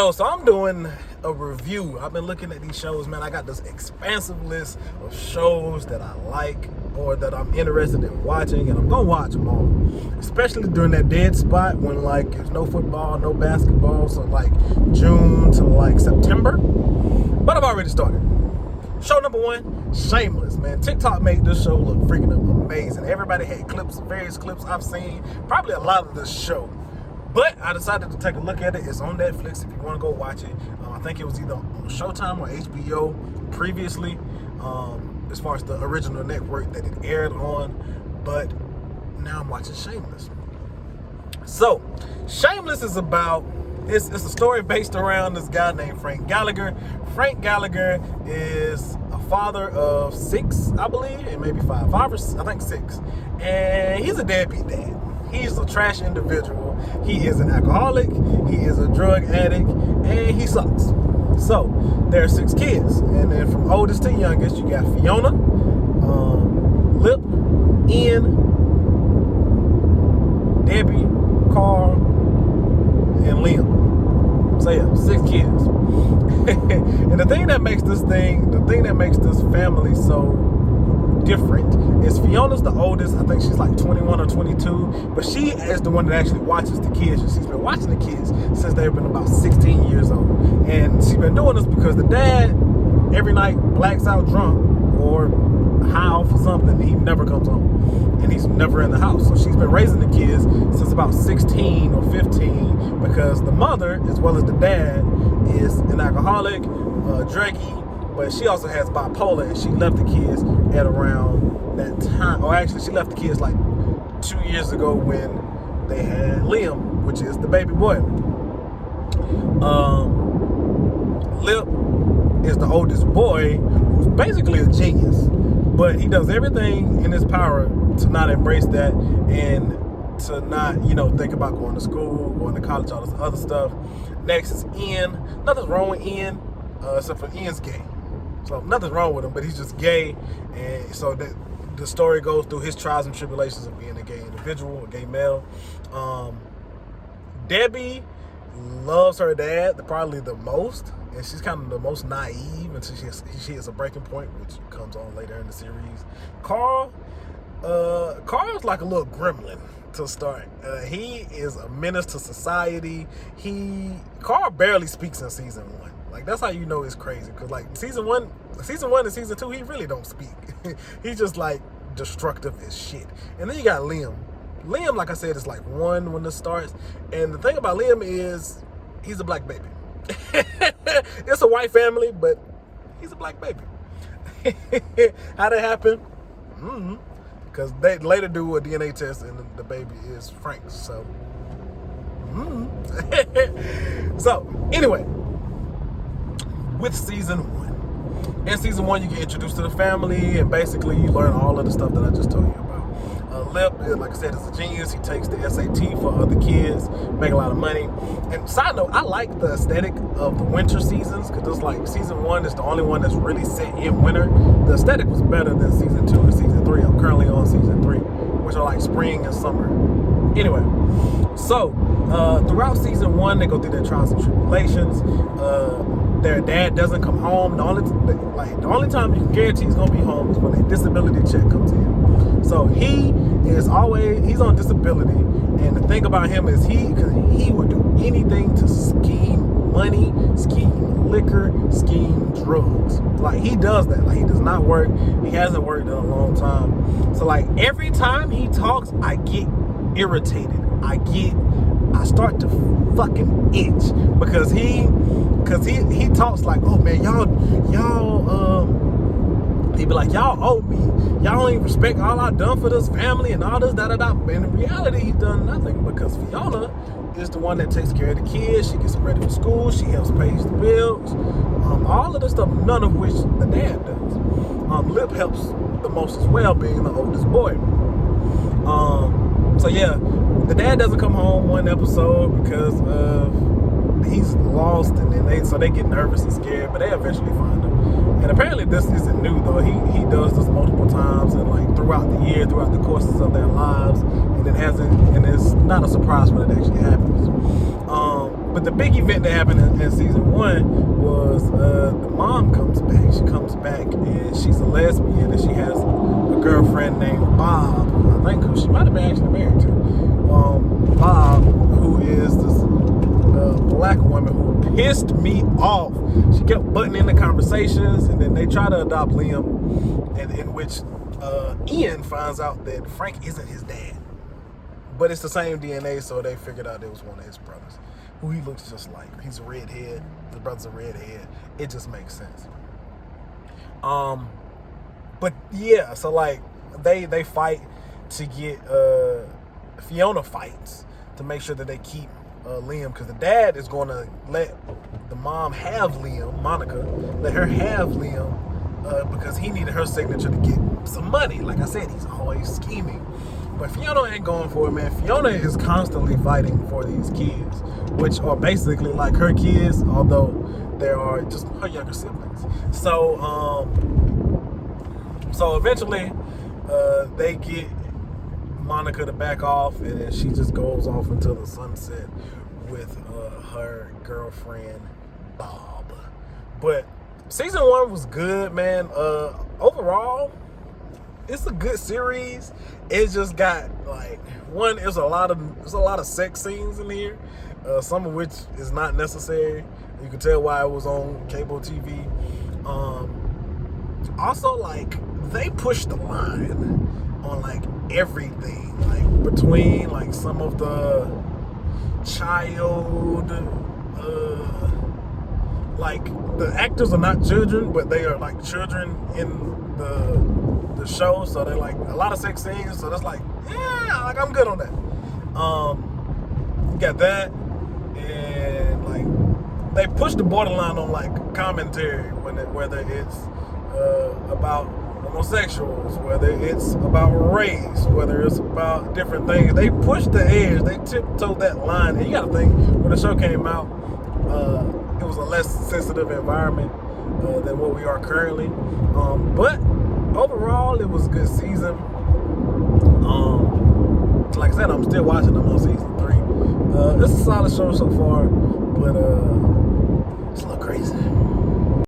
Yo, so I'm doing a review. I've been looking at these shows, man. I got this expansive list of shows that I like or that I'm interested in watching, and I'm gonna watch them all. Especially during that dead spot when there's no football, no basketball, so June to September. But I've already started. Show number one, Shameless, man. TikTok made this show look freaking amazing. Everybody had various clips I've seen, probably a lot of this show. But I decided to take a look at it. It's on Netflix if you want to go watch it. I think it was either on Showtime or HBO previously, as far as the original network that it aired on. But now I'm watching Shameless. So, Shameless is it's a story based around this guy named Frank Gallagher. Frank Gallagher is a father of 6, I believe, and maybe 5 or I think 6. And he's a deadbeat dad. He's a trash individual. He is an alcoholic. He is a drug addict, and he sucks. So there are 6 kids, and then from oldest to youngest, you got Fiona, Lip, Ian, Debbie, Carl, and Liam. So yeah, 6 kids. And the thing that makes this family so different is Fiona's the oldest. I think she's 21 or 22, but she is the one that actually watches the kids, and she's been watching the kids since they've been about 16 years old. And she's been doing this because the dad every night blacks out drunk or high off or something. He never comes home, and he's never in the house. So she's been raising the kids since about 16 or 15 because the mother, as well as the dad, is an alcoholic, druggie, but she also has bipolar, and she left the kids at around that time. Or actually, she left the kids 2 years ago when they had Liam, which is the baby boy. Lip is the oldest boy, who's basically a genius, but he does everything in his power to not embrace that and to not, think about going to school, going to college, all this other stuff. Next is Ian. Nothing's wrong with Ian, except for Ian's gay. So nothing's wrong with him, but he's just gay, and so the story goes through his trials and tribulations of being a gay individual, a gay male. Debbie loves her dad probably the most, and she's kind of the most naive until she hits a breaking point, which comes on later in the series. Carl's like a little gremlin to start. He is a menace to society. Carl barely speaks in season 1. That's how you know it's crazy, because season one and season 2, he really don't speak. He's just destructive as shit. And then you got Liam. Liam, like I said, is 1 when this starts. And the thing about Liam is he's a black baby. It's a white family, but he's a black baby. How'd it happen? Because they later do a DNA test, and the baby is Frank's. So, so anyway. With season 1. In season 1, you get introduced to the family, and basically you learn all of the stuff that I just told you about. Lip, like I said, is a genius. He takes the SAT for other kids, make a lot of money. And side note, I like the aesthetic of the winter seasons, because it's season 1 is the only one that's really set in winter. The aesthetic was better than season 2 and season 3. I'm currently on season 3, which are spring and summer. Anyway, so throughout season 1, they go through their trials and tribulations. Their dad doesn't come home. The only time you can guarantee he's gonna be home is when a disability check comes in. So he's on disability, and the thing about him is he would do anything to scheme money, scheme liquor, scheme drugs. He does that. He does not work. He hasn't worked in a long time. So every time he talks, I get irritated. I start to fucking itch because he talks oh man, y'all he be y'all owe me, y'all ain't respect all I done for this family and all this da-da-da. And in reality, he's done nothing, because Fiona is the one that takes care of the kids. She gets them ready for school, she helps pay the bills, all of this stuff, none of which the dad does. Lip helps the most as well, being the oldest boy. So yeah, the dad doesn't come home one episode because he's lost, and then they get nervous and scared, but they eventually find him. And apparently this isn't new though. He does this multiple times, and throughout the year, throughout the courses of their lives, and it's not a surprise when it actually happens. But the big event that happened in season 1 was the mom comes back. She comes back and she's a lesbian, and she has a girlfriend named Bob. I think who she might have been actually married to. Bob, who is this black woman who pissed me off. She kept butting in the conversations, and then they try to adopt Liam, and in which Ian finds out that Frank isn't his dad. But it's the same DNA, so they figured out it was one of his brothers, who he looks just like. He's a redhead. His brother's a redhead. It just makes sense. But yeah, so like they fight to get Fiona fights to make sure that they keep Liam, because the dad is going to let the mom have Liam, Monica, let her have Liam because he needed her signature to get some money. Like I said, he's always scheming. But Fiona ain't going for it, man. Fiona is constantly fighting for these kids, which are basically like her kids, although they are just her younger siblings. So eventually they get Monica to back off, and then she just goes off into the sunset with her girlfriend Bob. But season 1 was good, man. Overall, it's a good series. It just got like there's a lot of sex scenes in here, some of which is not necessary. You can tell why it was on cable TV. Also, like, they pushed the line on like everything, like between like some of the child like the actors are not children, but they are like children in the show, so they're like a lot of sex scenes, so that's like, yeah, like I'm good on that. You got that, and like they push the borderline on like commentary, whether it's about homosexuals, whether it's about race, whether it's about different things. They push the edge, they tiptoe that line. And you gotta think, when the show came out, it was a less sensitive environment than what we are currently. But overall, it was a good season. Like I said, I'm still watching. I'm on season 3. It's a solid show so far, but it's a little crazy.